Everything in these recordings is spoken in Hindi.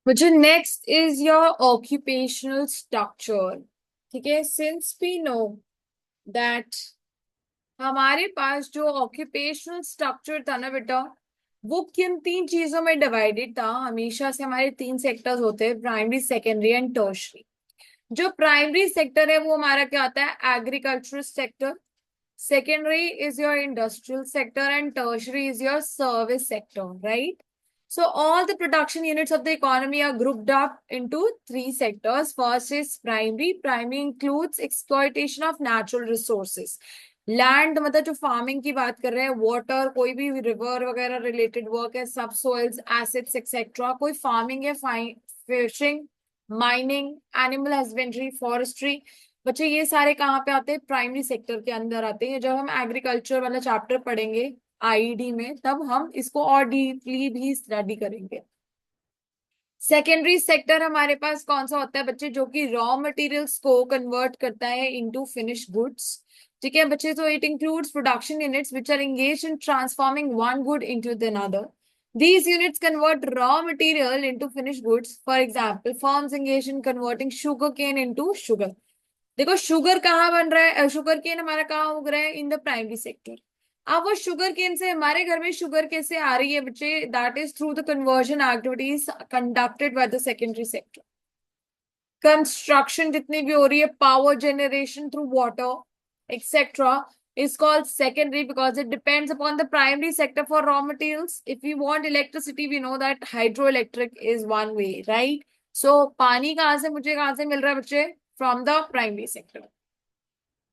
बच्चे next is your occupational structure. ठीक है, सिंस वी नो दैट हमारे पास जो ऑक्यूपेशनल स्ट्रक्चर था ना बेटा, वो किन तीन चीजों में डिवाइडेड था। हमेशा से हमारे तीन सेक्टर्स होते हैं, प्राइमरी, सेकेंडरी एंड टर्शरी। जो प्राइमरी सेक्टर है वो हमारा क्या आता है, agricultural sector. Secondary is your industrial sector and tertiary is your service sector, right? So all the production units of the economy are grouped up into three sectors. First is primary. Primary includes exploitation of natural resources. Land मतलब जो फार्मिंग की बात कर रहे हैं, वाटर, कोई भी रिवर वगैरह रिलेटेड वर्क है, सब सोइल्स, एसिड्स एक्सेट्रा, कोई फार्मिंग है, fishing, mining, animal husbandry, forestry. बच्चे ये सारे कहाँ पे आते हैं, प्राइमरी सेक्टर के अंदर आते हैं। जब हम एग्रीकल्चर वाला चैप्टर पढ़ेंगे आईडी में, तब हम इसको और डीपली भी स्टडी करेंगे। सेकेंडरी सेक्टर हमारे पास कौन सा होता है बच्चे, जो कि रॉ मटेरियल्स को कन्वर्ट करता है इनटू फिनिश गुड्स। ठीक है बच्चे, तो it includes production units which are engage in transforming one good into the another. These units convert raw material into finished goods. For example, firms engage in converting sugar cane into sugar. देखो शुगर कहाँ बन रहा है, शुगर केन हमारा कहाँ उग रहा है, इन द प्राइमरी सेक्टर। अब वो शुगर केन से हमारे घर में शुगर कैसे आ रही है बच्चे, that is through the conversion activities conducted by the secondary sector. Construction जितनी भी हो रही है, power generation through water etcetera, is called secondary because it depends upon the primary sector for raw materials. If we want electricity, we know that hydroelectric is one way, right? So पानी कहाँ से, मुझे कहाँ से मिल रहा है बच्चे, from the primary sector.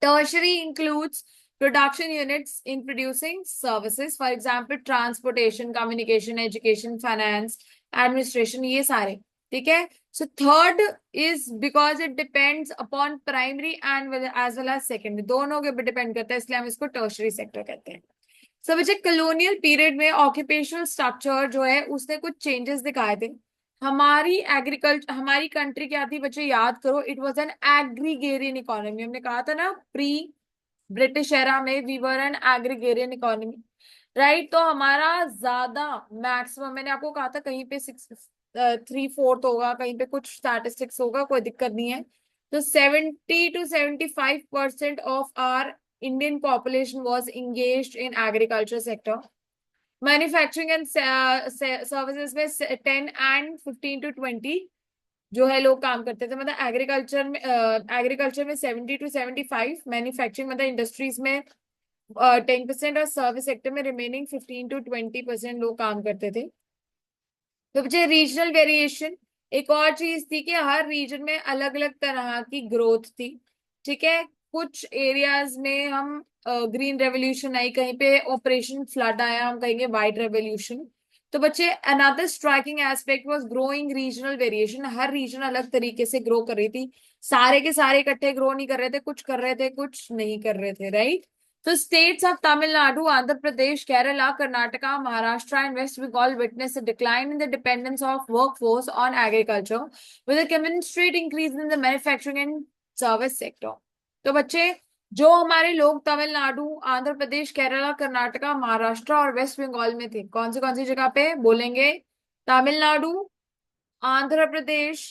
Tertiary includes production units in producing services, for example, transportation, communication, education, finance, administration, ये सारे। ठीक है, so third is because it depends upon primary and as well as secondary, दोनों के ऊपर डिपेंड करता है, इसलिए हम इसको टर्शरी सेक्टर कहते हैं। सब बच्चे कॉलोनियल पीरियड में ऑक्यूपेशनल स्ट्रक्चर जो है उसने कुछ चेंजेस दिखाए थे। हमारी एग्रीकल्चर, हमारी कंट्री क्या थी बच्चे, याद करो, it was an agrarian economy. हमने कहा था ना, प्री ब्रिटिश एरा में we were an agrarian economy, right? तो हमारा ज्यादा मैक्सिमम, मैंने आपको कहा था कहीं पे 3/4 होगा, कहीं पे कुछ स्टैटिस्टिक्स होगा, कोई दिक्कत नहीं है। तो 70 to 75% of our Indian population was engaged in agriculture sector. Manufacturing and services में 10 and 15 to 20 जो है लोग काम करते थे। मतलब एग्रीकल्चर में 70 to 75, मैन्युफैक्चरिंग मतलब इंडस्ट्रीज में 10% और सर्विस सेक्टर में रिमेनिंग 15 to 20% लोग काम करते थे। तो बच्चे रीजनल वेरिएशन एक और चीज थी कि हर रीजन में अलग अलग तरह की ग्रोथ थी। ठीक है, कुछ एरियाज में हम ग्रीन रेवोल्यूशन आई, कहीं पे ऑपरेशन फ्लड आया, हम कहेंगे वाइट रेवोल्यूशन। तो बच्चे another striking aspect was growing regional variation. हर रीजन अलग तरीके से ग्रो कर रही थी, सारे के सारे इकट्ठे ग्रो नहीं कर रहे थे, कुछ कर रहे थे कुछ नहीं कर रहे थे, right? So states of Tamil Nadu, Andhra Pradesh, Kerala, Karnataka, Maharashtra, and West Bengal witnessed a decline in the dependence of workforce on agriculture, with a commensurate increase in the manufacturing and service sector. तो बच्चे, जो हमारे लोग तमिलनाडु, आंध्र प्रदेश, केरला, कर्नाटका, महाराष्ट्र और वेस्ट बंगाल में थे, कौन सी जगह पे बोलेंगे, तमिलनाडु, आंध्र प्रदेश,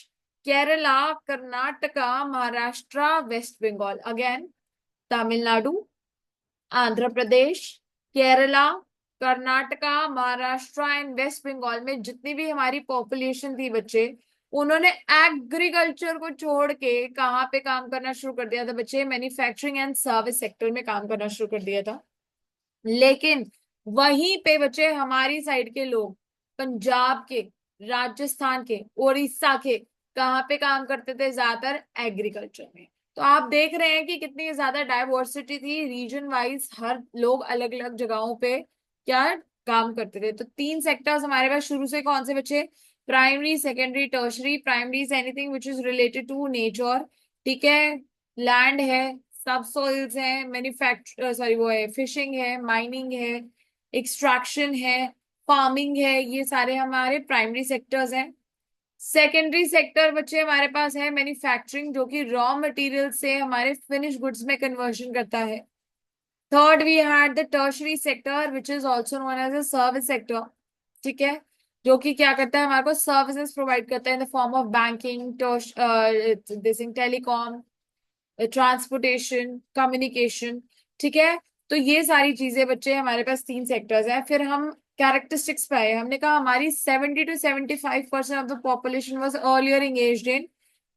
केरला, कर्नाटका, महाराष्ट्र, वेस्ट बंगाल। अगेन, तमिलनाडु, आंध्र प्रदेश, केरला, कर्नाटका, महाराष्ट्र एंड वेस्ट बंगाल में जितनी भी हमारी पॉपुलेशन थी बच्चे, उन्होंने एग्रीकल्चर को छोड़ के कहाँ पे काम करना शुरू कर दिया था बच्चे, मैन्युफैक्चरिंग एंड सर्विस सेक्टर में काम करना शुरू कर दिया था। लेकिन वहीं पे बच्चे हमारी साइड के लोग, पंजाब के, राजस्थान के, उड़ीसा के, कहाँ पे काम करते थे, ज्यादातर एग्रीकल्चर में। तो आप देख रहे हैं कि कितनी ज्यादा डाइवर्सिटी थी रीजन वाइज, हर लोग अलग अलग जगहों पे क्या काम करते थे। तो तीन सेक्टर्स हमारे पास शुरू से कौन से बच्चे, primary, secondary, tertiary. Primary is anything which is related to nature. ठीक है, लैंड है, सब सॉइल्स है, मैन्युफैक्चर, सॉरी वो है, फिशिंग है, माइनिंग है, एक्सट्रैक्शन है, फार्मिंग है, ये सारे हमारे प्राइमरी सेक्टर्स हैं। सेकेंडरी सेक्टर बच्चे हमारे पास है मैन्युफैक्चरिंग, जो कि रॉ मटेरियल से हमारे फिनिश गुड्स में कन्वर्शन करता है। Third we had the tertiary sector which is also known as a service sector. ठीक है, जो कि क्या करता है, हमारे को सर्विसेज प्रोवाइड करता है in the form of banking, this telecom, transportation, communication. ठीक है, तो ये सारी चीजें बच्चे हमारे पास तीन सेक्टर्स हैं। फिर हम कैरेक्टरिस्टिक्स पे आए, हमने कहा हमारी 70 to 75% of the population was earlier engaged in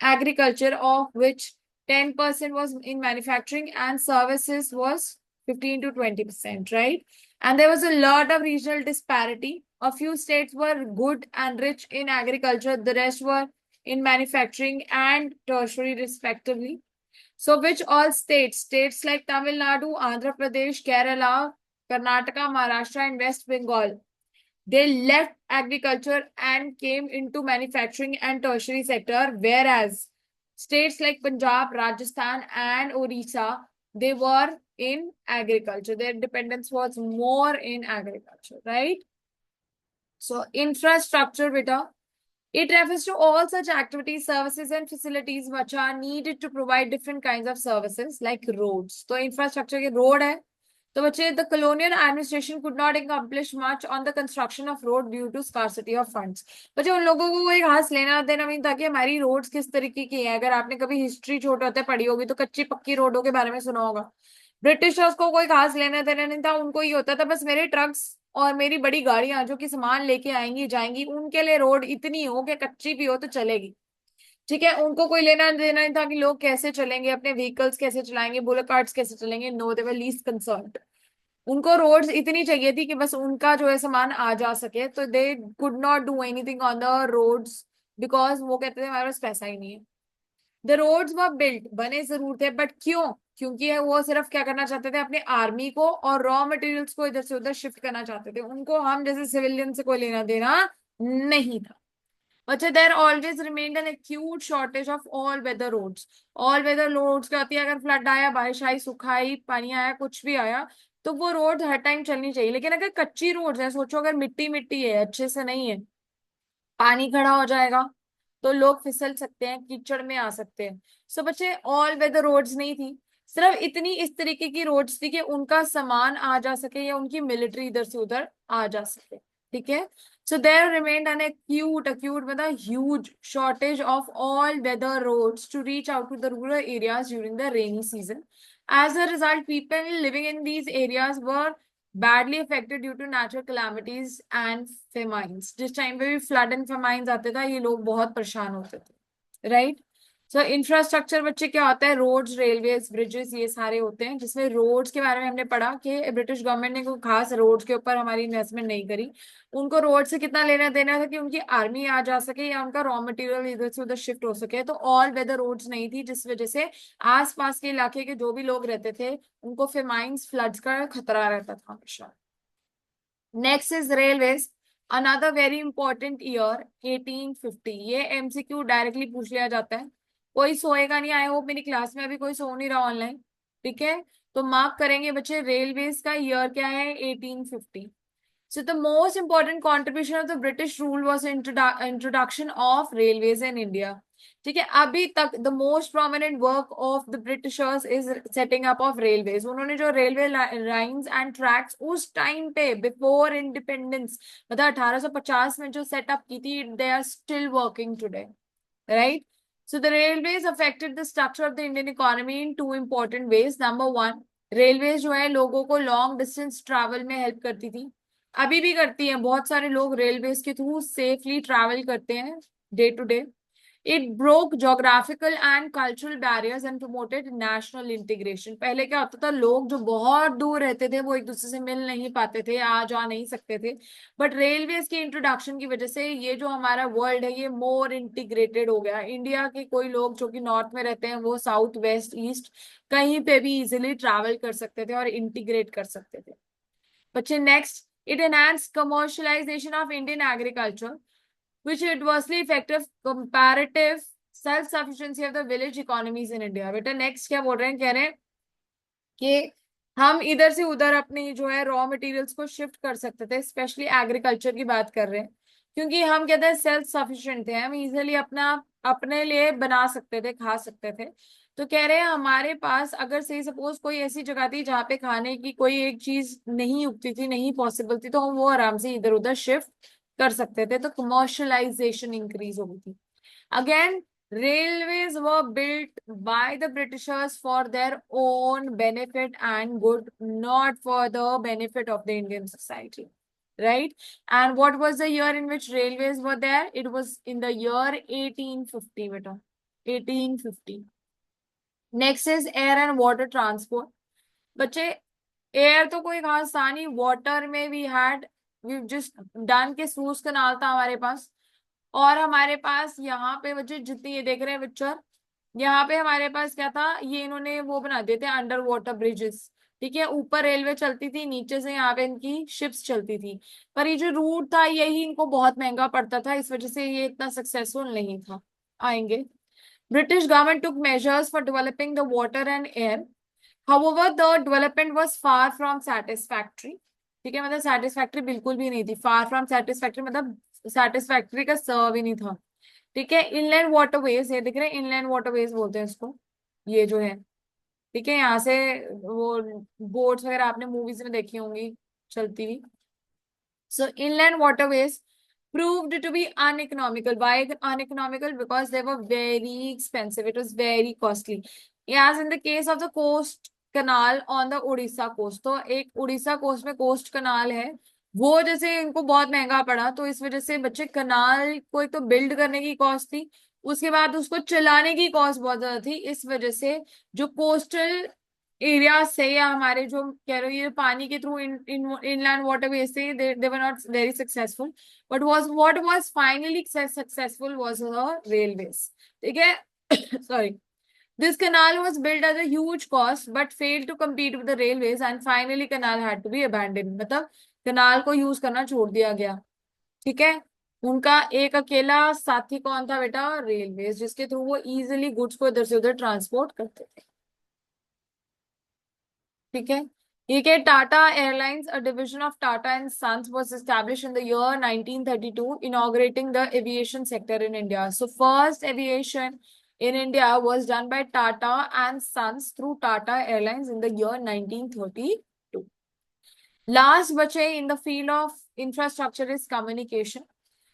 agriculture, of which 10% was in manufacturing and services was 15 to 20%, right? And there was a lot of regional disparity. A few states were good and rich in agriculture, the rest were in manufacturing and tertiary respectively. So which all states, states like Tamil Nadu, Andhra Pradesh, Kerala, Karnataka, Maharashtra, and West Bengal, they left agriculture and came into manufacturing and tertiary sector, whereas states like Punjab, Rajasthan, and Orissa, they were in agriculture. Their dependence was more in agriculture, right? So infrastructure, beta, it refers to all such activities, services, and facilities which are needed to provide different kinds of services like roads. तो infrastructure के road है, तो बच्चे the colonial administration could not accomplish much on the construction of road due to scarcity of funds. बच्चे उन लोगों को कोई खास लेना देना नहीं था कि हमारी रोड्स किस तरीके की है। अगर आपने कभी हिस्ट्री छोटे होते पढ़ी होगी तो कच्ची पक्की रोडों के बारे में सुना होगा। ब्रिटिशर्स को कोई खास लेना देना नहीं था, उनको ये होता था बस मेरे ट्रक्स और मेरी बड़ी गाड़ियां जो कि सामान लेके आएंगी जाएंगी, उनके लिए रोड इतनी हो कि कच्ची भी हो तो चलेगी। ठीक है, उनको कोई लेना देना नहीं था कि लोग कैसे चलेंगे, अपने व्हीकल्स कैसे चलाएंगे, बुलेट कार्ड्स कैसे चलेंगे। No, they were least concerned. उनको रोड्स इतनी चाहिए थी कि बस उनका जो है सामान आ जा सके, तो they could not do anything on the roads, because वो कहते थे हमारे पास पैसा ही नहीं है। द रोड्स वर बिल्ट, बने जरूर थे, बट क्यों? क्योंकि वो सिर्फ क्या करना चाहते थे, अपने आर्मी को और रॉ मटेरियल्स को इधर से उधर शिफ्ट करना चाहते थे। उनको हम जैसे सिविलियन से कोई लेना देना नहीं था। अच्छा, there always remained an acute shortage of all weather roads. All weather roads क्या होती है? अगर फ्लड आया, बारिश आई, सूखा आई, पानी आया, कुछ भी आया, तो वो रोड हर टाइम चलनी चाहिए। लेकिन अगर कच्ची रोड्स है, सोचो अगर मिट्टी मिट्टी है, अच्छे से नहीं है, पानी खड़ा हो जाएगा तो लोग फिसल सकते हैं, कीचड़ में आ सकते हैं। सो बच्चे ऑल वेदर रोड्स नहीं थी, सिर्फ इतनी इस तरीके की रोड्स थी कि उनका सामान आ जा सके या उनकी मिलिट्री इधर से उधर आ जा सके। ठीक है, so there remained an acute acute मतलब huge shortage of all weather roads to reach out to the rural areas during the rainy season. As a result, people living in these areas were badly affected due to natural calamities and famines. जिस टाइम पे भी फ्लड एंड फेमाइन्स आते था, ये लोग बहुत परेशान होते थे, राइट? सो इंफ्रास्ट्रक्चर बच्चे क्या होता है? रोड्स, रेलवेज, ब्रिजेस, ये सारे होते हैं। जिसमें रोड्स के बारे में हमने पढ़ा कि ब्रिटिश गवर्नमेंट ने कोई खास रोड्स के ऊपर हमारी इन्वेस्टमेंट नहीं करी। उनको रोड से कितना लेना देना था कि उनकी आर्मी आ जा सके या उनका रॉ मटेरियल इधर से उधर शिफ्ट हो सके। तो ऑल वेदर रोड्स नहीं थी, जिस वजह से आसपास के इलाके के जो भी लोग रहते थे उनको फेमाइन्स, फ्लड्स का खतरा रहता था हमेशा। Next is railways, another very important year 1850। ये एमसीक्यू डायरेक्टली पूछ लिया जाता है, कोई सोएगा नहीं। आई होप मेरी क्लास में अभी कोई सो नहीं रहा ऑनलाइन। ठीक है, तो मार्क करेंगे बच्चे, रेलवेज का ईयर क्या है? 1850। So the most important contribution of the British rule was introduction of railways in India. ठीक है, अभी तक the most prominent work of the Britishers is setting up of railways. उन्होंने जो रेलवे लाइंस एंड ट्रैक्स उस टाइम पे बिफोर इंडिपेंडेंस मतलब 1850 में जो सेटअप की थी, they are still working today, right? So the railways affected the structure of the Indian economy in two important ways. Number one, railway जो है लोगों को लॉन्ग डिस्टेंस ट्रैवल में हेल्प करती थी, अभी भी करती हैं। बहुत सारे लोग रेलवेज के थ्रू सेफली ट्रैवल करते हैं day to day. It broke geographical and cultural barriers and promoted national integration. पहले क्या होता था, लोग जो बहुत दूर रहते थे वो एक दूसरे से मिल नहीं पाते थे, आ जा नहीं सकते थे, बट रेलवेज के इंट्रोडक्शन की वजह से ये जो हमारा वर्ल्ड है ये मोर इंटीग्रेटेड हो गया। इंडिया के कोई लोग जो कि नॉर्थ में रहते हैं वो साउथ, वेस्ट, ईस्ट कहीं पे भी इजिली ट्रैवल कर सकते थे और इंटीग्रेट कर सकते थे। बच्चे next, it enhanced commercialization of Indian agriculture, which adversely affected comparative self-sufficiency of the village economies in India. बेटा नेक्स्ट क्या बोल रहे हैं? कह रहे हैं कि हम इधर से उधर अपनी जो है रॉ मटेरियल्स को शिफ्ट कर सकते थे, स्पेशली एग्रीकल्चर की बात कर रहे हैं, क्योंकि हम कहते हैं सेल्फ सफिशिएंट थे, हम इजिली अपना अपने लिए बना सकते थे, खा सकते थे। तो कह रहे हैं हमारे पास अगर सही सपोज कोई ऐसी जगह थी जहाँ पे खाने की कोई एक चीज नहीं उगती थी, नहीं पॉसिबल थी, तो हम वो आराम से इधर उधर शिफ्ट कर सकते थे, तो कमर्शलाइजेशन इंक्रीज हो गई थी। Again, railways were built by the Britishers for their own benefit and good, not for the benefit of the Indian society, right? And what was the year in which railways were there? It was in the year 1850, beta, 1850. Next is air and water transport. बच्चे, एयर तो कोई खास था नहीं, वाटर में we had, we just done के सूज कनाल था हमारे पास। और हमारे पास यहाँ पे बच्चे जितनी ये देख रहे हैं पिक्चर, यहाँ पे हमारे पास क्या था, ये इन्होंने वो बना दिए थे अंडर वाटर ब्रिजेस। ठीक है, ऊपर रेलवे चलती थी, नीचे से यहाँ पे इनकी शिप्स चलती थी। पर ये जो रूट था यही इनको बहुत महंगा पड़ता था, इस वजह से ये इतना सक्सेसफुल नहीं था। आएंगे, British government took measures for developing the water and air. However, the development was far from satisfactory. ठीक है, मतलब satisfactory बिल्कुल भी नहीं थी। far from satisfactory मतलब satisfactory का सर्व ही नहीं था। ठीक है, इनलैंड वाटरवेज, ये दिख रहे हैं, इनलैंड वाटरवेज बोलते हैं इसको, ये जो है। ठीक है, यहाँ से वो बोट्स वगैरह आपने मूवीज में देखी होंगी चलती हुई। So inland waterways proved to be uneconomical. Why uneconomical? Because they were very expensive. It was very costly. As in the case of the coast canal on the Odisha coast. तो एक उड़ीसा कोस्ट में कोस्ट कनाल है, वो जैसे इनको बहुत महंगा पड़ा, तो इस वजह से बच्चे कनाल को एक तो बिल्ड करने की कॉस्ट थी, उसके बाद उसको चलाने की कॉस्ट बहुत ज्यादा थी। इस वजह से जो कोस्टल एरिया से या हमारे जो कह रहे हो ये पानी के थ्रू इनलैंड वाटरवे से they were not very successful, but was what was finally successful was the railways. ठीक है sorry, this canal was built at a huge cost but failed to compete with the railways and finally canal had to be abandoned। मतलब कनाल को यूज करना छोड़ दिया गया। ठीक है, उनका एक अकेला साथी कौन था बेटा? रेलवेज, जिसके थ्रू वो इजिली गुड्स को इधर से उधर ट्रांसपोर्ट करते थे। ठीक है, ये क्या, Tata airlines, a division of Tata and Sons, was established in the year 1932, inaugurating the aviation sector in India. So first aviation in India was done by Tata and Sons through Tata Airlines in the year 1932. Last बचे in the field of infrastructure is communication.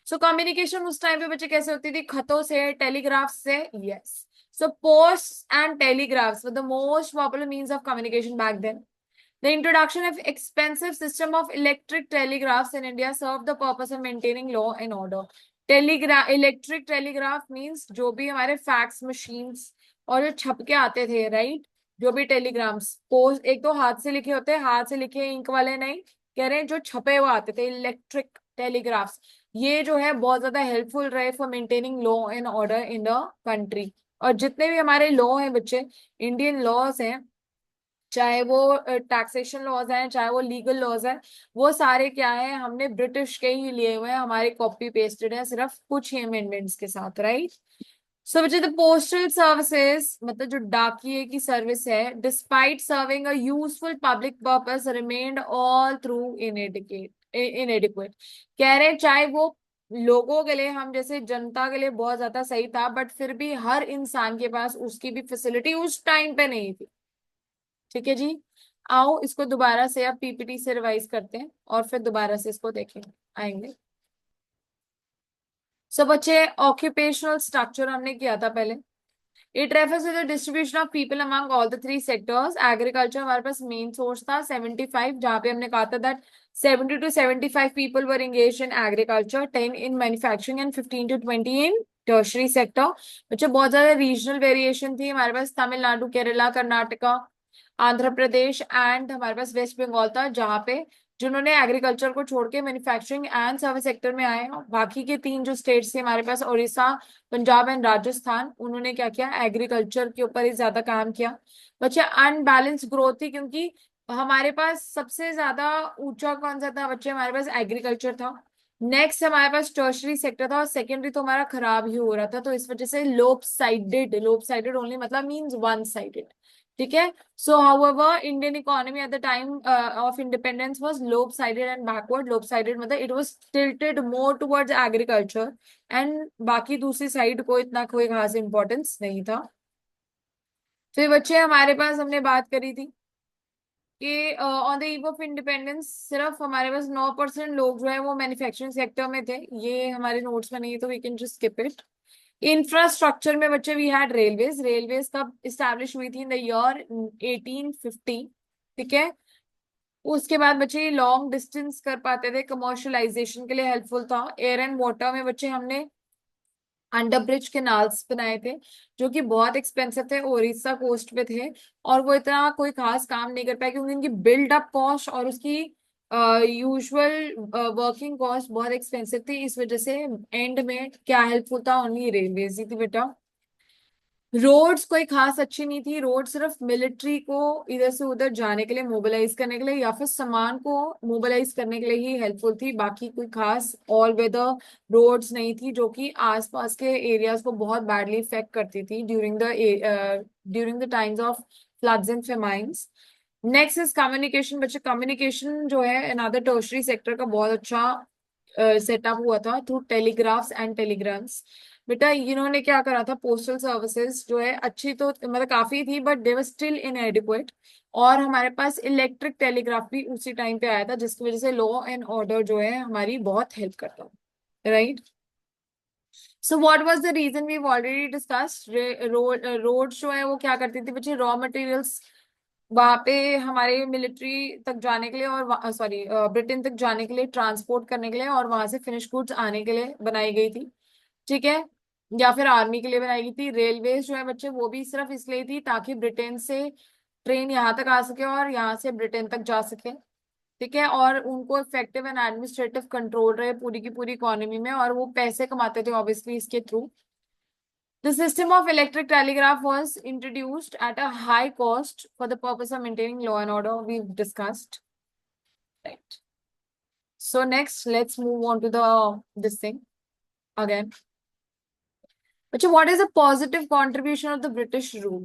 So communication उस टाइम पे बच्चे कैसे होती थी? खतों से, टेलीग्राफ से। Yes. So posts and telegraphs were the most popular means of communication back then. The introduction of expensive system of electric telegraphs in India served the purpose of maintaining law and order. Telegraph, electric telegraph means जो भी हमारे फैक्स मशीन्स और जो छपके आते थे, राइट, जो भी टेलीग्राम्स, पोस्ट एक तो हाथ से लिखे होते हैं, हाथ से लिखे इंक वाले नहीं, कह रहे हैं जो छपे हुए आते थे, इलेक्ट्रिक टेलीग्राफ्स, ये जो है बहुत ज्यादा हेल्पफुल रहे for maintaining law and order in the country. और जितने भी हमारे लॉ हैं बच्चे, इंडियन लॉज हैं, चाहे वो टैक्सेशन लॉज हैं, चाहे वो लीगल लॉज हैं, वो सारे क्या है, हमने ब्रिटिश के ही लिए हुए हैं, हमारे कॉपी पेस्टेड है, सिर्फ कुछ ही अमेंडमेंट्स के साथ, राइट। सो बच्चे, द पोस्टल सर्विसेज मतलब जो डाकिए की सर्विस है, despite serving a useful public purpose remained all through इनएडिक्वेट। कह रहे हैं चाहे वो लोगों के लिए, हम जैसे जनता के लिए बहुत ज्यादा सही था, बट फिर भी हर इंसान के पास उसकी भी फैसिलिटी उस टाइम पे नहीं थी। ठीक है जी, आओ इसको दोबारा से अब पीपीटी से रिवाइज करते हैं और फिर दोबारा से इसको देखेंगे, आएंगे। सो बच्चे, ऑक्यूपेशनल स्ट्रक्चर हमने किया था पहले। It refers to the distribution of people among all the three sectors. Agriculture हमारे पास मेन सोर्स था 75, जहां पे हमने कहा था that 70 to 75 people were engaged in agriculture, 10 in manufacturing and 15 to 20 in tertiary sector। बच्चे बहुत ज्यादा रीजनल वेरिएशन थी हमारे पास, तमिलनाडु, केरला, कर्नाटका, आंध्र प्रदेश एंड हमारे पास वेस्ट बंगाल था, जहां पे जिन्होंने एग्रीकल्चर को छोड़ के मैन्युफैक्चरिंग एंड सर्विस सेक्टर में आए हैं। बाकी के तीन जो स्टेट्स थे हमारे पास, उड़ीसा, पंजाब एंड राजस्थान, उन्होंने क्या किया, एग्रीकल्चर के ऊपर ही ज्यादा काम किया। बच्चे, अनबैलेंस ग्रोथ थी, क्योंकि हमारे पास सबसे ज्यादा ऊंचा कौन सा था बच्चे? हमारे पास एग्रीकल्चर था। नेक्स्ट हमारे पास टर्शरी सेक्टर था, और सेकेंडरी तो हमारा खराब ही हो रहा था, तो इस वजह से लोप साइडेड ओनली मतलब मीन्स वन साइडेड। ठीक है, so however Indian economy at the time of independence was lopsided and backward। lopsided मतलब it was tilted more towards agriculture and बाकी दूसरी साइड को इतना कोई खास इंपॉर्टेंस नहीं था। फिर बच्चे हमारे पास हमने बात करी थी कि on the eve of independence सिर्फ हमारे पास 9% लोग जो है वो मैन्युफैक्चरिंग सेक्टर में थे। ये हमारे नोट्स में नहीं है तो we can just skip it. Infrastructure में बच्चे वी हैड रेलवेज। रेलवेज कब इस्टेब्लिश हुई थी? In the year 1850। ठीक है। उसके बाद बच्चे लॉन्ग डिस्टेंस कर पाते थे, कमर्शलाइजेशन के लिए हेल्पफुल था। एयर एंड वाटर में बच्चे हमने अंडर ब्रिज कैनाल्स बनाए थे जो कि बहुत एक्सपेंसिव थे, उड़ीसा कोस्ट पे थे, और वो इतना कोई खास काम नहीं कर पाए क्योंकि उनकी बिल्ड अप कॉस्ट और उसकी यूजुअल वर्किंग कॉस्ट बहुत एक्सपेंसिव थी। इस वजह से एंड में क्या हेल्पफुल था? ओनली रेलवेज ही थी बेटा। रोड्स कोई खास अच्छी नहीं थी। रोड सिर्फ मिलिट्री को इधर से उधर जाने के लिए, मोबिलाइज करने के लिए या फिर सामान को मोबिलाइज करने के लिए ही हेल्पफुल थी। बाकी कोई खास ऑल वेदर रोड्स नहीं थी जो कि आसपास के एरियाज को बहुत बैडली इफेक्ट करती थी during the times of floods and famines. Next is communication. बच्चे कम्युनिकेशन जो है अनदर टर्शरी सेक्टर का बहुत अच्छा सेटअप हुआ था थ्रू टेलीग्राफ्स एंड टेलीग्राम्स। बेटा इन्होंने क्या करा था? पोस्टल सर्विसेज जो है अच्छी तो मतलब काफी थी बट दे वर स्टिल इनएडिक्वेट। और हमारे पास इलेक्ट्रिक टेलीग्राफ भी उसी टाइम पे आया था जिसकी वजह से लॉ एंड ऑर्डर जो है हमारी बहुत हेल्प करता है। Right. So what was the reason? We already discussed. Road जो है वो क्या करती थी बच्चे? रॉ मटेरियल्स वहां पे हमारे मिलिट्री तक जाने के लिए और सॉरी ब्रिटेन तक जाने के लिए, ट्रांसपोर्ट करने के लिए, और वहां से फिनिश गुड्स आने के लिए बनाई गई थी। ठीक है। या फिर आर्मी के लिए बनाई गई थी। रेलवेज जो है बच्चे वो भी सिर्फ इसलिए थी ताकि ब्रिटेन से ट्रेन यहाँ तक आ सके और यहाँ से ब्रिटेन तक जा सके। ठीक है। और उनको इफेक्टिव एंड एडमिनिस्ट्रेटिव कंट्रोल रहे पूरी की पूरी इकोनॉमी में, और वो पैसे कमाते थे ऑब्वियसली इसके through. The system of electric telegraph was introduced at a high cost for the purpose of maintaining law and order. We've discussed. Right. So next, let's move on to the this thing again. अच्छा, what is the positive contribution of the British rule?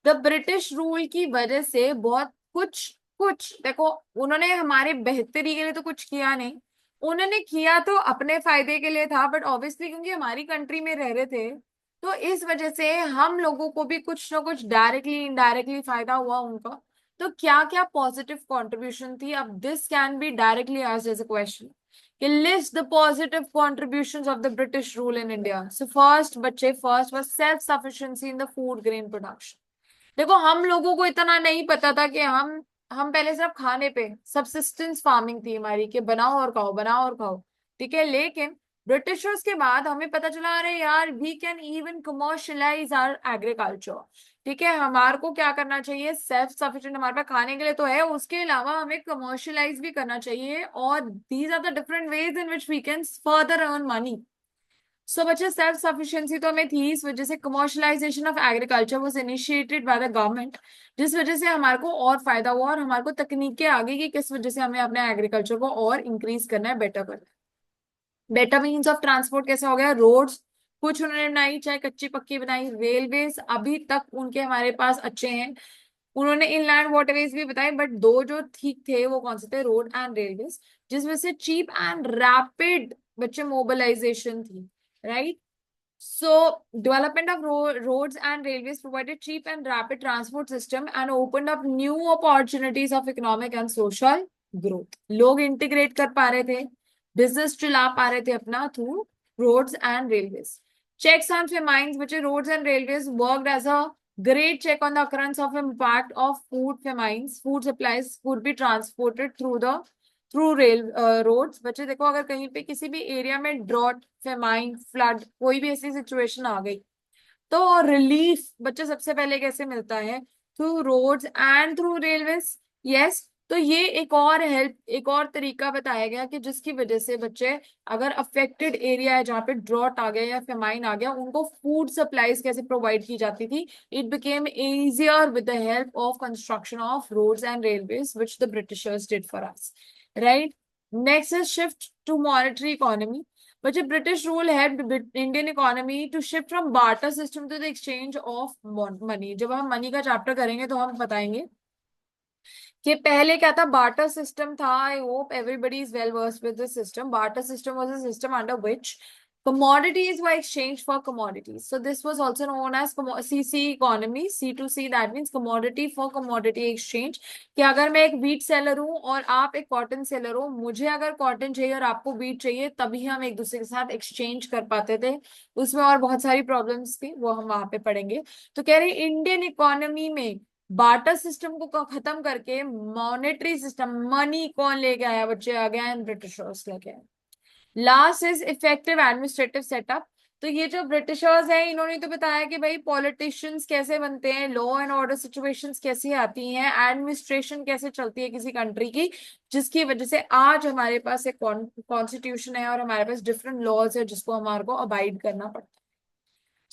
The British rule की वजह से बहुत कुछ कुछ देखो, उन्होंने हमारे बेहतरी के लिए तो कुछ किया नहीं। उन्होंने किया तो अपने फायदे के लिए था बट ऑब्वियसली क्योंकि हमारी कंट्री में रह रहे थे तो इस वजह से हम लोगों को भी कुछ ना कुछ डायरेक्टली इनडायरेक्टली फायदा हुआ उनका। तो क्या क्या पॉजिटिव कंट्रीब्यूशन थी? अब this can be directly asked as a question कि list the positive contributions of the British rule in India. So first बच्चे, first was self sufficiency in the food grain production. देखो हम लोगों को इतना नहीं पता था कि हम पहले सिर्फ खाने पे सबसिस्टेंस फार्मिंग थी हमारी कि बनाओ और खाओ, बनाओ और खाओ। ठीक है। लेकिन ब्रिटिशर्स के बाद हमें पता चला अरे यार we can even commercialise our agriculture. ठीक है। हमारे को क्या करना चाहिए? सेल्फ सफिशिएंट हमारे पास खाने के लिए तो है, उसके अलावा हमें कमर्शलाइज भी करना चाहिए, और these are the different ways in which we can further earn money. So बच्चे सेल्फ सफिशिएंसी तो हमें थी, इस वजह से commercialisation of agriculture was initiated by the government, जिस वजह से हमारे को और फायदा हुआ और हमारे को तकनीकें आ गई कि किस वजह से हमें अपने एग्रीकल्चर को और इंक्रीज करना है, बेटर करना है। बेटर मीन्स ऑफ ट्रांसपोर्ट कैसे हो गया? रोड्स कुछ उन्होंने बनाई, चाहे कच्ची पक्की बनाई। रेलवेज अभी तक उनके हमारे पास अच्छे हैं। उन्होंने इनलैंड वाटरवेज भी बताए बट दो जो ठीक थे वो कौन से थे? रोड एंड रेलवेज, जिसमें से चीप एंड रैपिड बच्चे मोबिलाइजेशन थी। Right. So, development of roads and railways provided cheap and rapid transport system and opened up new opportunities of economic and social growth. लोग इंटीग्रेट कर पा रहे थे, बिजनेस चला पा रहे थे अपना through roads and railways. Checks on famines, which roads and railways worked as a great check on the occurrence of impact of food famines. Food supplies would be transported through rail roads. बच्चे देखो अगर कहीं पे किसी भी एरिया में ड्रॉट, फेमाइन, फ्लड, कोई भी ऐसी सिचुएशन आ गई तो रिलीफ बच्चे सबसे पहले कैसे मिलता है? Through roads and through railways. Yes. तो ये एक और हेल्प, एक और तरीका बताया गया कि जिसकी वजह से बच्चे अगर अफेक्टेड एरिया है जहाँ पे ड्रॉट आ गया या फेमाइन आ गया उनको फूड सप्लाईज कैसे प्रोवाइड की जाती थी। It became easier with the help of construction of roads and railways which the Britishers did for us. Right. Next is shift to monetary economy. But the British rule helped Indian economy to shift from barter system to the exchange of money. जब हम मनी का चैप्टर करेंगे तो हम बताएंगे कि पहले क्या था। बार्टर सिस्टम था। I hope everybody is well versed with this system. Barter system was a system under which Commodities were exchanged for commodities. So this was also known as CC economy, C2C, that means commodity for commodity exchange. कि अगर मैं एक wheat seller हूँ और आप एक cotton seller हो, मुझे अगर cotton चाहिए और आपको wheat चाहिए, तभी हम एक दूसरे के साथ exchange कर पाते थे. उसमें और बहुत सारी problems थी, वो हम वहां पे पढ़ेंगे. तो कह रहे इंडियन इकोनॉमी में बार्टर सिस्टम को खत्म करके मॉनेटरी सिस्टम, मनी कौन लेके आया बच्चे? आ गया ब्रिटिशर्स लेके आए. Last is effective administrative setup. तो ये जो ब्रिटिशर्स हैं, इन्होंने तो बताया कि भाई पॉलिटिशियंस कैसे बनते हैं, लॉ एंड ऑर्डर सिचुएशंस कैसी आती हैं, एडमिनिस्ट्रेशन कैसे चलती है किसी कंट्री की, जिसकी वजह से आज हमारे पास एक कॉन्स्टिट्यूशन है और हमारे पास डिफरेंट लॉज है जिसको हमारे को अबाइड करना पड़ता है.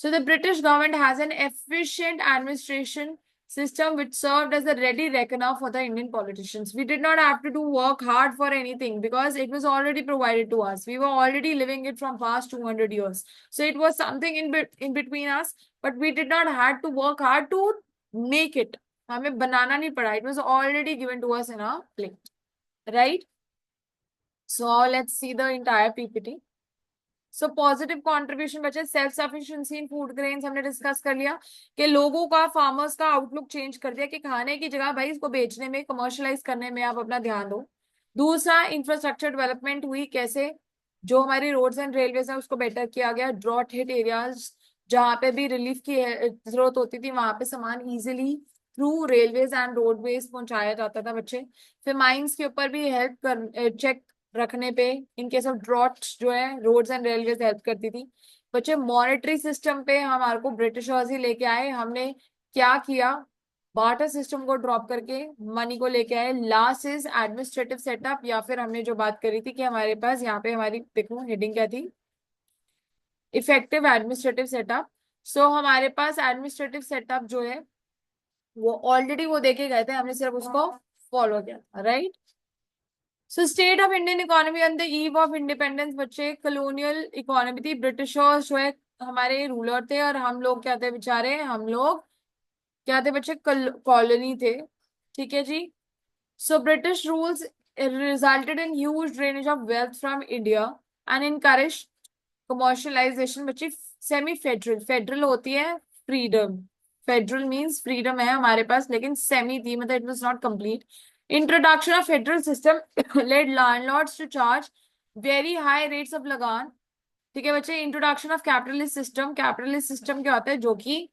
So the British government has an efficient administration system which served as a ready reckoner for the Indian politicians. We did not have to do work hard for anything because it was already provided to us. We were already living it from past 200 years. So it was something in between us, but we did not have to work hard to make it. हमें बनाना नहीं पड़ा. It was already given to us in a plate. Right? So let's see the entire PPT. So positive contribution बचे self sufficiency in food grains, हमने डिस्कस कर लिया कि लोगों का, फार्मर्स का आउटलुक चेंज कर दिया कि खाने की जगह भाई इसको बेचने में, कमर्शलाइज करने में आप अपना ध्यान दो. दूसरा, इंफ्रास्ट्रक्चर डेवलपमेंट हुई. कैसे? जो हमारी रोड्स एंड रेलवेज है उसको बेटर किया गया. ड्रॉट हिट एरियाज जहां पे भी रिलीफ की जरूरत होती थी, वहां पे सामान easily through railways and roadways पहुंचाया जाता था बच्चे. फिर माइंस के ऊपर भी हेल्प कर, चेक रखने पे इन केस ऑफ ड्रॉट जो है रोड्स एंड रेलवेज हेल्प करती थी बच्चे. मॉनेटरी सिस्टम पे हमारे को ब्रिटिशर्स ही लेके आए. हमने क्या किया? बार्टर सिस्टम को ड्रॉप करके मनी को लेके आए. लास्ट इज एडमिनिस्ट्रेटिव सेटअप, या फिर हमने जो बात करी थी कि हमारे पास यहाँ पे हमारी देखो हेडिंग क्या थी, इफेक्टिव एडमिनिस्ट्रेटिव सेटअप. सो हमारे पास एडमिनिस्ट्रेटिव सेटअप जो है वो ऑलरेडी वो देखे गए थे, हमने सिर्फ उसको फॉलो किया. Right? So state of Indian economy on the eve of independence बच्चे, कॉलोनियल इकोनॉमी थी. ब्रिटिशर्स जो है हमारे रूलर थे और हम लोग क्या थे बेचारे, हम लोग क्या थे बच्चे? कॉलोनी थे. ठीक है जी. So British rules resulted in huge drainage of wealth from India and encourage commercialisation बच्चे. सेमी फेडरल, फेडरल होती है फ्रीडम, फेडरल मींस फ्रीडम है हमारे पास, लेकिन सेमी थी, मतलब it was not complete. Introduction of federal system led landlords to charge very high rates of लगान. ठीक है बच्चे. Introduction of capitalist system, capitalist system क्या होता है? जो कि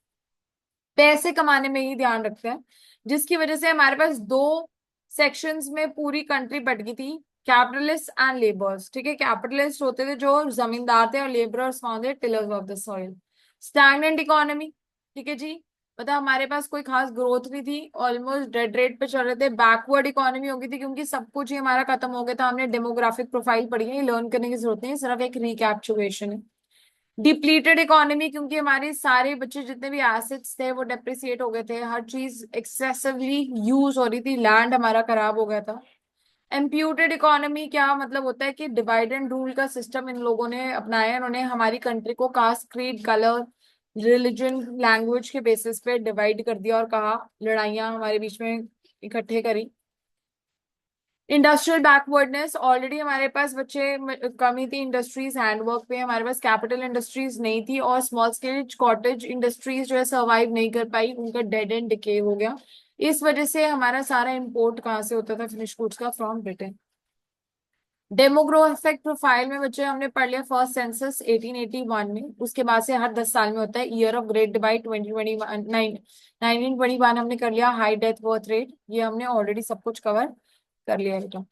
पैसे कमाने में ही ध्यान रखते हैं, जिसकी वजह से हमारे पास दो सेक्शंस में पूरी कंट्री बट गई थी, कैपिटलिस्ट एंड लेबर्स. ठीक है. कैपिटलिस्ट होते थे जो जमींदार थे और लेबरर्स थे tillers of the soil. Stagnant economy. ठीक है जी. मतलब हमारे पास कोई खास ग्रोथ नहीं थी, ऑलमोस्ट डेड रेट पे चल रहे थे. बैकवर्ड इकोनॉमी हो गई थी क्योंकि सब कुछ ही हमारा खत्म हो गया था. हमने डेमोग्राफिक प्रोफाइल पढ़ी है, लर्न करने की जरूरत नहीं, सिर्फ एक रिकैप्चुलेशन है. डिप्लीटेड इकोनॉमी, क्योंकि हमारे सारे बच्चे जितने भी एसेट्स थे वो डेप्रिसिएट हो गए थे, हर चीज एक्सेसिवली यूज हो रही थी, लैंड हमारा खराब हो गया था. इम्प्यूटेड इकोनॉमी क्या मतलब होता है कि डिवाइड एंड रूल का सिस्टम इन लोगों ने अपनाया. इन्होंने हमारी कंट्री को caste, creed, colour, religion, language के बेसिस पे डिवाइड कर दिया और कहा, लड़ाइयां हमारे बीच में इकट्ठे करी. इंडस्ट्रियल बैकवर्डनेस, ऑलरेडी हमारे पास बच्चे कमी थी इंडस्ट्रीज, हैंडवर्क पे. हमारे पास कैपिटल इंडस्ट्रीज नहीं थी और स्मॉल स्केल कॉटेज इंडस्ट्रीज जो है सर्वाइव नहीं कर पाई, उनका डेड एंड डिके हो गया. इस वजह से हमारा सारा इंपोर्ट कहाँ से होता था? फिनिश गुड्स का, फ्रॉम ब्रिटेन. डेमोग्राफिक प्रोफाइल में बच्चे हमने पढ़ लिया फर्स्ट सेंसस 1881 में, उसके बाद से हर 10 साल में होता है. ईयर ऑफ ग्रेट डिवाइड 2021, 1921 हमने कर लिया. हाई डेथ बर्थ रेट, ये हमने ऑलरेडी सब कुछ कवर कर लिया बेटा.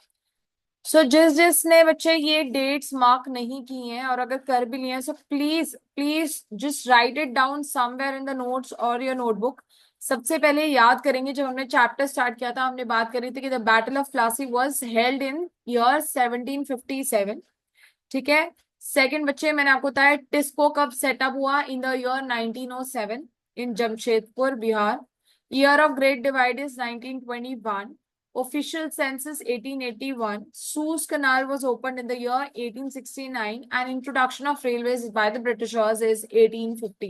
सो जिसने बच्चे ये डेट्स मार्क नहीं की हैं और अगर कर भी लिए हैं, so please please just right it down somewhere in the notes और योर नोटबुक. सबसे पहले याद करेंगे, जब हमने चैप्टर स्टार्ट किया था हमने बात करी थी कि the battle of Plassey was held in year 1757. ठीक है. सेकंड बच्चे मैंने आपको बताया टिस्को कब सेटअप हुआ, इन the year 1907 in Jamshedpur Bihar. Year of great divide is 1921. Official census 1881. Suez Canal was opened in the year 1869 and introduction of railways by the Britishers is 1850.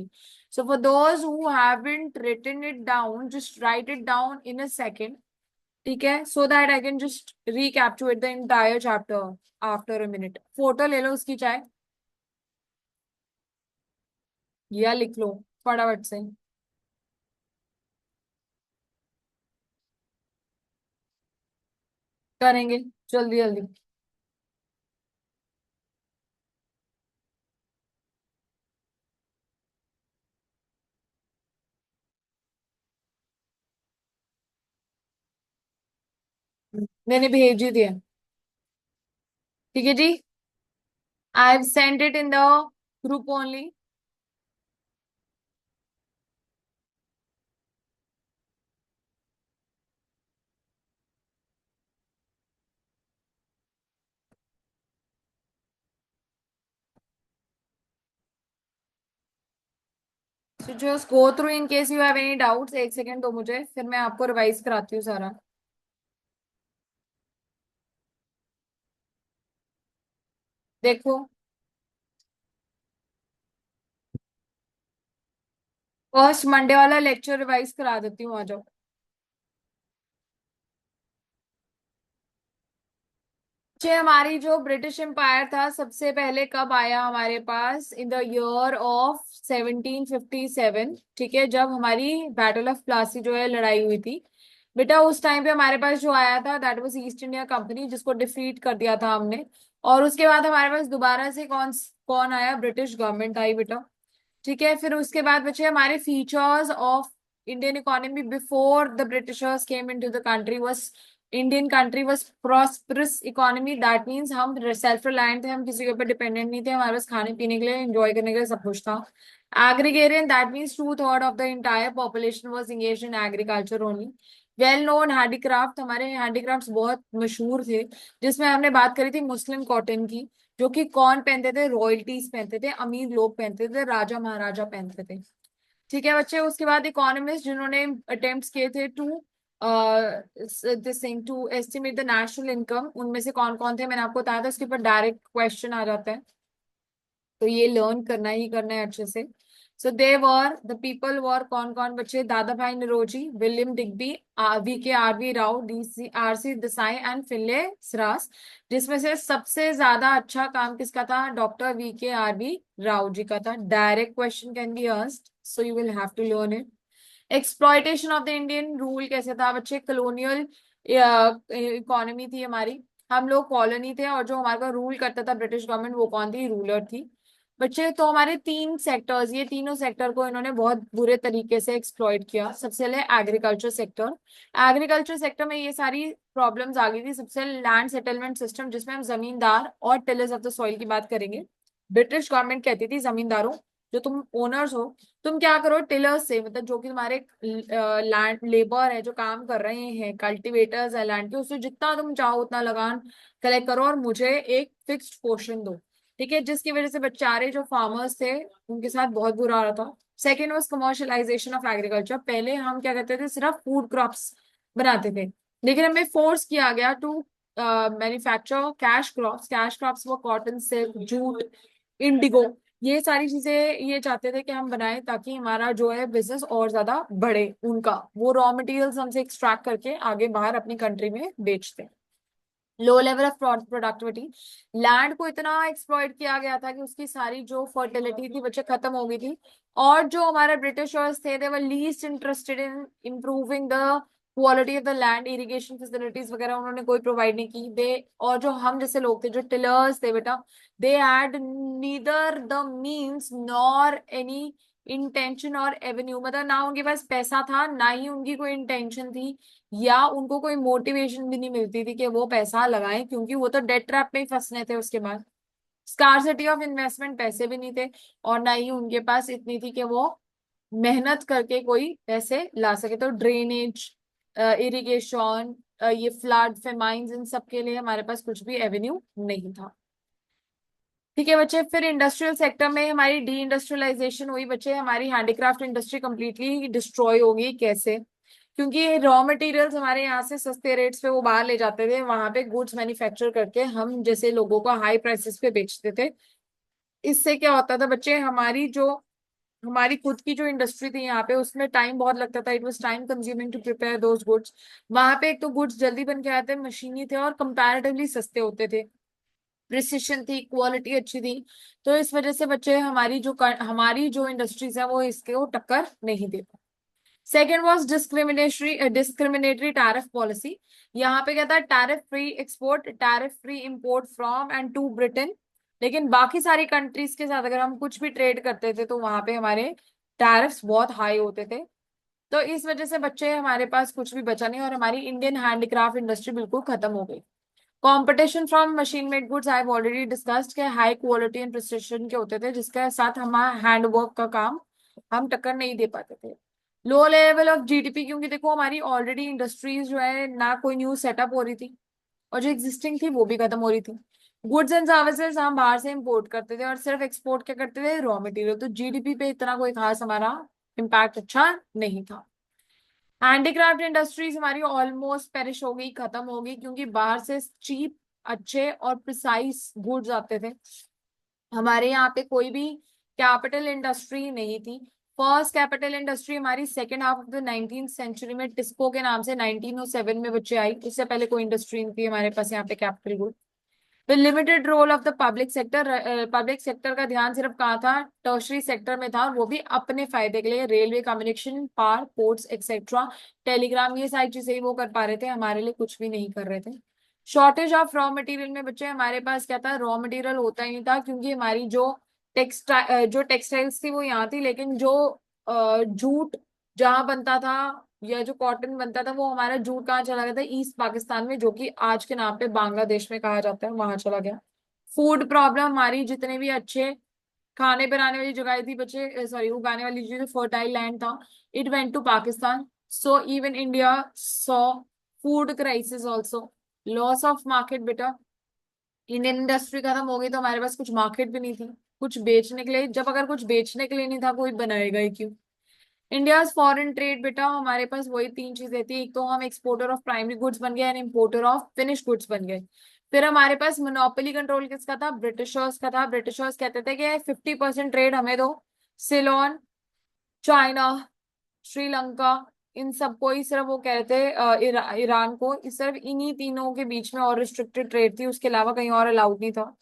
So for those who haven't written it down, just write it down in a second. ठीक है. So that I can just recapitulate the entire chapter after a minute. Photo ले लो उसकी चाहे. या लिख लो फटाफट से। करेंगे जल्दी जल्दी। मैंने भेज ही दिया। ठीक है जी। I have send it in the group only. So just go through in case you have any doubts। एक सेकेंड दो मुझे, फिर मैं आपको रिवाइज कराती हूँ सारा। देखो, फर्स्ट मंडे वाला लेक्चर रिवाइज करा देती हूँ, आ जाओ। जे हमारी जो ब्रिटिश एम्पायर था सबसे पहले कब आया हमारे पास, इन द ईयर ऑफ 1757। ठीक है, जब हमारी बैटल ऑफ प्लासी जो है लड़ाई हुई थी। बेटा उस टाइम पे हमारे पास जो आया था that was east India company, जिसको डिफीट कर दिया था हमने। और उसके बाद हमारे पास दोबारा से कौन कौन आया, ब्रिटिश गवर्नमेंट आई बेटा। ठीक है, फिर उसके बाद बचे हमारे features of Indian economy before the Britishers came into the country was, Indian country was prosperous economy. That means हम सेल्फ रिलायंट थे, हम किसी के ऊपर डिपेंडेंट नहीं थे, हमारे पास खाने पीने के लिए एंजॉय करने के लिए सब कुछ था। Agrarian, that means two third of the entire population was engaged in agriculture only. Well known handicraft, हमारे हैंडीक्राफ्ट्स बहुत मशहूर थे, जिसमें हमने बात करी थी मुस्लिम कॉटन की, जो कि कौन पहनते थे, रॉयल्टीज पहनते थे, अमीर लोग पहनते थे, राजा महाराजा पहनते थे। ठीक है बच्चे, उसके बाद इकोनॉमिस्ट जिन्होंने अटेम्प्ट्स किए थे to this thing to estimate the national income, उनमें से कौन कौन थे मैंने आपको बताया था, उसके ऊपर डायरेक्ट क्वेश्चन आ जाता है। तो ये लर्न करना ही करना है अच्छे से। सो दे वर द पीपल वर कौन कौन बच्चे, Dadabhai Naoroji, William Digby, V K R V Rao, D C R C Desai and Findlay Shirras. जिसमें से सबसे ज्यादा अच्छा काम किसका था, doctor V K R V Rao ji का था। Direct question can be asked, so you will have to learn it. Exploitation of the Indian rule कैसे था बच्चे, कॉलोनियल इकोनॉमी थी हमारी, हम लोग कॉलोनी थे, और जो हमारे को रूल करता था ब्रिटिश गवर्नमेंट, वो कौन थी, रूलर थी। बच्चे तो हमारे तीन सेक्टर्स, ये तीनों सेक्टर को इन्होंने बहुत बुरे तरीके से एक्सप्लॉइट किया। सबसे पहले एग्रीकल्चर सेक्टर। एग्रीकल्चर सेक्टर में ये सारी प्रॉब्लम्स आ गई थी। सबसे लैंड सेटलमेंट सिस्टम, जिसमें हम जमींदार और टिलर्स ऑफ द सॉइल की बात करेंगे। ब्रिटिश गवर्नमेंट कहती थी जमींदारों, जो तुम ओनर्स हो, तुम क्या करो, टिलर्स से, मतलब जो कि तुम्हारे लैंड लेबर है जो काम कर रहे हैं, कल्टिवेटर्स है लैंड के, उससे जितना तुम चाहो उतना लगान कलेक्ट करो और मुझे एक फिक्स्ड पोर्शन दो। ठीक है, जिसकी वजह से बेचारे जो फार्मर्स थे उनके साथ बहुत बुरा हो रहा था। Second was commercialisation of agriculture. पहले हम क्या करते थे, सिर्फ फूड क्रॉप्स बनाते थे, लेकिन हमें फोर्स किया गया to manufacture cash crops. Cash crops वो कॉटन, सिल्क, जूट, इंडिगो, ये सारी चीजें ये चाहते थे कि हम बनाएं, ताकि हमारा जो है बिजनेस और ज्यादा बढ़े। उनका वो रॉ मटेरियल्स हमसे एक्सट्रैक्ट करके आगे बाहर अपनी कंट्री में बेचते। Low level of productivity, land को इतना एक्सप्लॉइट किया गया था कि उसकी सारी जो फर्टिलिटी थी बच्चे खत्म हो गई थी। और जो हमारे ब्रिटिशर्स थे, they were least interested in improving the quality of the land, irrigation facilities वगैरह उन्होंने कोई प्रोवाइड नहीं की। दे और जो हम जैसे लोग थे, जो टिलर्स थे बेटा, they had neither the means nor any intention और एवेन्यू, मतलब ना उनके पास पैसा था, ना ही उनकी कोई इंटेंशन थी, या उनको कोई मोटिवेशन भी नहीं मिलती थी कि वो पैसा लगाएं, क्योंकि वो तो डेट ट्रैप में ही फंसने थे उसके बाद। स्कार्सिटी ऑफ इन्वेस्टमेंट, पैसे भी नहीं थे, और ना ही उनके पास इतनी थी कि वो मेहनत करके कोई पैसे ला सके। तो ड्रेनेज, इरिगेशन, ये फ्लड, फेमाइंस, इन सब के लिए हमारे पास कुछ भी एवेन्यू नहीं था। ठीक है बच्चे, फिर इंडस्ट्रियल सेक्टर में हमारी डी इंडस्ट्रियलाइजेशन हुई बच्चे, हमारी हैंडीक्राफ्ट इंडस्ट्री कंप्लीटली डिस्ट्रॉय होगी। कैसे, क्योंकि रॉ मटेरियल्स हमारे यहाँ से सस्ते रेट्स पे वो बाहर ले जाते थे, वहां पे गुड्स मैन्युफैक्चर करके हम जैसे लोगों को हाई प्राइसेस पे बेचते थे। इससे क्या होता था बच्चे, हमारी खुद की जो इंडस्ट्री थी यहाँ पे, उसमें टाइम बहुत लगता था, it was time consuming to prepare those goods. वहां पे एक तो गुड्स जल्दी बन के आते, मशीनी थे और कंपैरेटिवली सस्ते होते थे। प्रिसिशन थी, क्वालिटी अच्छी थी। तो इस वजह से बच्चे हमारी जो इंडस्ट्रीज है वो इसको टक्कर नहीं दे पाए। Second was discriminatory tariff policy. यहाँ पे क्या था, tariff free export, tariff free import from and to Britain. लेकिन बाकी सारी कंट्रीज के साथ अगर हम कुछ भी ट्रेड करते थे तो वहां पे हमारे टैरिफ्स बहुत हाई होते थे। तो इस वजह से बच्चे हमारे पास कुछ भी बचा नहीं और हमारी इंडियन हैंडीक्राफ्ट इंडस्ट्री बिल्कुल खत्म हो गई। Competition from machine made goods I have already discussed के हाई क्वालिटी एंड प्रिसिशन के होते थे, जिसके साथ हमारा हैंडवर्क का काम हम टक्कर नहीं दे पाते थे। लो लेवल ऑफ जीडीपी, क्योंकि देखो हमारी ऑलरेडी इंडस्ट्रीज जो है ना कोई न्यू सेटअप हो रही थी और जो एग्जिस्टिंग थी वो भी खत्म हो रही थी। गुड्स एंड सर्विसेज हम बाहर से इंपोर्ट करते थे और सिर्फ एक्सपोर्ट क्या करते थे, रॉ मटेरियल। तो जीडीपी पे इतना कोई खास हमारा इम्पैक्ट अच्छा नहीं था। हैंडीक्राफ्ट इंडस्ट्रीज हमारी ऑलमोस्ट पेरिश हो गई, खत्म हो गई, क्योंकि बाहर से चीप, अच्छे और प्रिसाइज गुड्स आते थे। हमारे यहाँ पे कोई भी कैपिटल इंडस्ट्री नहीं थी। फर्स्ट कैपिटल इंडस्ट्री हमारी second half of the 19th century में टिस्को के नाम से 1907 में बच्चे आई। उससे पहले कोई इंडस्ट्री नहीं थी हमारे पास यहाँ पे कैपिटल गुड। फिर limited role of the public sector. Public sector का ध्यान सिर्फ कहाँ था, टर्शरी सेक्टर में था, और वो भी अपने फायदे के लिए। Railway, communication, power, ports etcetera, Telegram, ये सारी चीजें ही वो कर पा रहे थे, हमारे लिए कुछ भी नहीं कर रहे थे। शॉर्टेज ऑफ रॉ मटेरियल में बच्चे हमारे पास क्या था, रॉ मटेरियल होता ही नहीं था, क्योंकि हमारी जो टेक्सटाइल्स थी वो यहाँ थी, लेकिन जो जूट जहाँ बनता था या जो कॉटन बनता था वो हमारा जूट कहाँ चला गया था, ईस्ट पाकिस्तान में, जो कि आज के नाम पे बांग्लादेश में कहा जाता है, वहां चला गया। फूड प्रॉब्लम, हमारी जितने भी अच्छे खाने बनाने वाली जगह थी बच्चे, सॉरी उगाने वाली जो फर्टाइल लैंड था, it went to Pakistan. So even India saw food crisis also, loss of market बेटा। इंडियन इंडस्ट्री खत्म हो गई तो हमारे पास कुछ मार्केट भी नहीं थी कुछ बेचने के लिए। जब अगर कुछ बेचने के लिए नहीं था, कोई बनाएगा ही क्यों। इंडिया फॉरेन ट्रेड बेटा, हमारे पास वही तीन चीजें थी, एक तो हम एक्सपोर्टर ऑफ प्राइमरी गुड्स बन गए and importer of finish goods बन गए। फिर हमारे पास मोनोपोली कंट्रोल किसका था, ब्रिटिशर्स का था। ब्रिटिशर्स कहते थे कि 50% ट्रेड हमें दो। सिलोन, चाइना, श्रीलंका, इन सबको ही सिर्फ वो कहते ईरान को, सिर्फ इन्हीं तीनों के बीच में और रिस्ट्रिक्टेड ट्रेड थी, उसके अलावा कहीं और अलाउड नहीं था।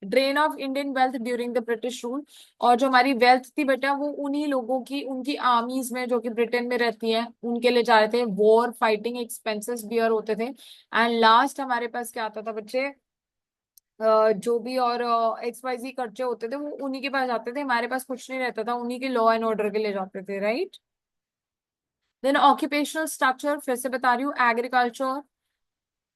Drain of Indian wealth during the British rule, और जो हमारी वेल्थ थी बेटा वो उन्हीं लोगों की, उनकी आर्मीज में जो कि ब्रिटेन में रहती हैं, उनके लिए जा रहे थे। वॉर फाइटिंग एक्सपेंसेस बियर होते थे। एंड लास्ट हमारे पास क्या आता था बच्चे, जो भी और एक्स वाई जी खर्चे होते थे वो उन्हीं के पास जाते थे, हमारे पास कुछ नहीं रहता था, उन्हीं के लॉ एंड ऑर्डर के लिए जाते थे, राइट। देन ऑक्यूपेशनल स्ट्रक्चर, फिर से बता रही हूँ, एग्रीकल्चर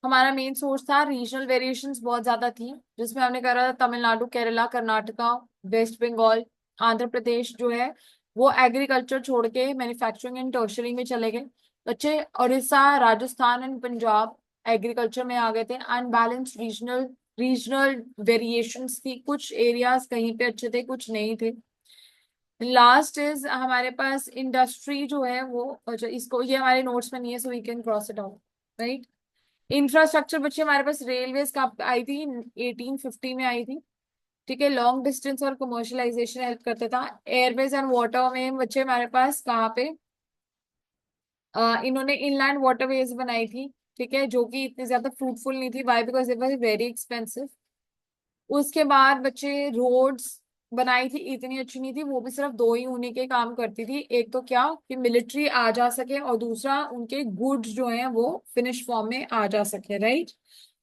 हमारा मेन सोर्स था। रीजनल वेरिएशंस बहुत ज्यादा थी, जिसमें हमने करा था तमिलनाडु, केरला, कर्नाटका, वेस्ट बंगाल, आंध्र प्रदेश जो है वो एग्रीकल्चर छोड़ के मैन्युफैक्चरिंग एंड टर्शरी में चले गए बच्चे। उड़ीसा, राजस्थान एंड पंजाब एग्रीकल्चर में आ गए थे। अनबैलेंस्ड रीजनल वेरिएशंस थी, कुछ एरियाज कहीं पे अच्छे थे कुछ नहीं थे। लास्ट इज हमारे पास इंडस्ट्री जो है वो, अच्छा इसको, ये हमारे नोट्स में नहीं है, so we can cross it out, right. Infrastructure बच्चे हमारे पास रेलवेज का आई थी, 1850 में आई थी, ठीक है। लॉन्ग डिस्टेंस और कमर्शलाइजेशन हेल्प करता था। एयरवेज एंड वाटर में बच्चे हमारे पास कहाँ पे, इन्होंने इनलैंड वाटरवेज बनाई थी, ठीक है, जो कि इतनी ज्यादा फ्रूटफुल नहीं थी। Why, because it was very expensive. उसके बाद बच्चे रोड्स बनाई थी, इतनी अच्छी नहीं थी, वो भी सिर्फ दो ही उन्हीं के काम करती थी। एक तो क्या कि मिलिट्री आ जा सके, और दूसरा उनके गुड्स जो हैं वो फिनिश फॉर्म में आ जा सके, राइट।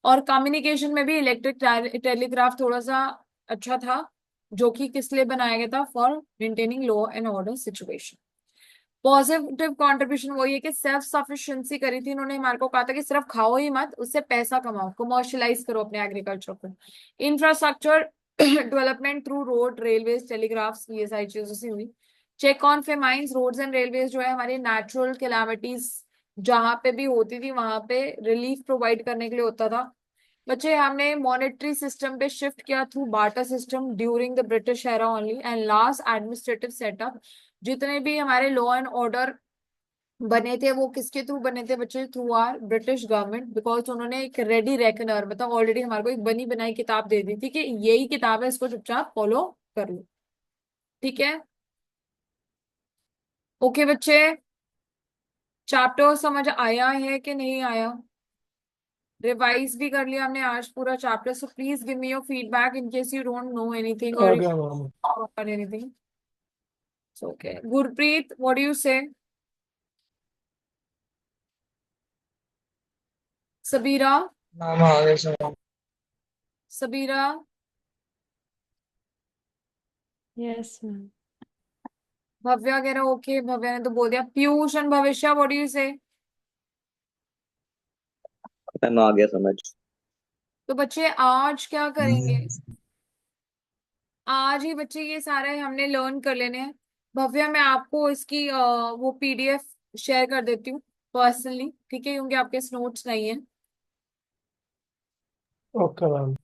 और कम्युनिकेशन में भी इलेक्ट्रिक टेलीग्राफ थोड़ा सा अच्छा था, जो कि किस लिए बनाया गया था, for maintaining law and order situation. Positive contribution वही है कि सेल्फ सफिशिएंसी करी थी इन्होंने, हमारे को कहा था कि सिर्फ खाओ ही मत, उससे पैसा कमाओ, कमर्शलाइज करो अपने एग्रीकल्चर को। Infrastructure development through road, railways, telegraphs, ये सारी चीजों से हुई। Check on famines, roads and railways जो है हमारी नेचुरल कैलामिटीज जहां पे भी होती थी वहां पे रिलीफ प्रोवाइड करने के लिए होता था। बच्चे हमने मॉनेटरी सिस्टम पे शिफ्ट किया through barter system during the British era only. And last administrative setup, जितने भी हमारे लॉ एंड ऑर्डर बने थे वो किसके थ्रू बने थे बच्चे, through our British government, because उन्होंने एक रेडी रेकनर, मतलब ऑलरेडी हमारे को एक बनी बनाई किताब दे दी थी कि यही किताब है, इसको चुपचाप फॉलो कर लो, ठीक है। ओके बच्चे, चैप्टर समझ आया है कि नहीं आया। रिवाइज भी कर लिया हमने आज पूरा chapter, so please give me your feedback in case you don't know anything और okay ma'am. Anything. So okay, Gurpreet, what do you say? Sabira, ma'am आगे से ma'am. Sabira, Yes, ma'am. Bhavya कह रहा ओके, भव्या ने तो बोल दिया। पीयूष एंड भविष्य, व्हाट डू यू से? मैम आ गया समझ। तो बच्चे आज क्या करेंगे, आज ही बच्चे ये सारे हमने लर्न कर लेने हैं। भव्या, मैं आपको इसकी वो पीडीएफ शेयर कर देती हूँ पर्सनली, ठीक है, क्योंकि आपके नोट्स नहीं है। Okay ma'am.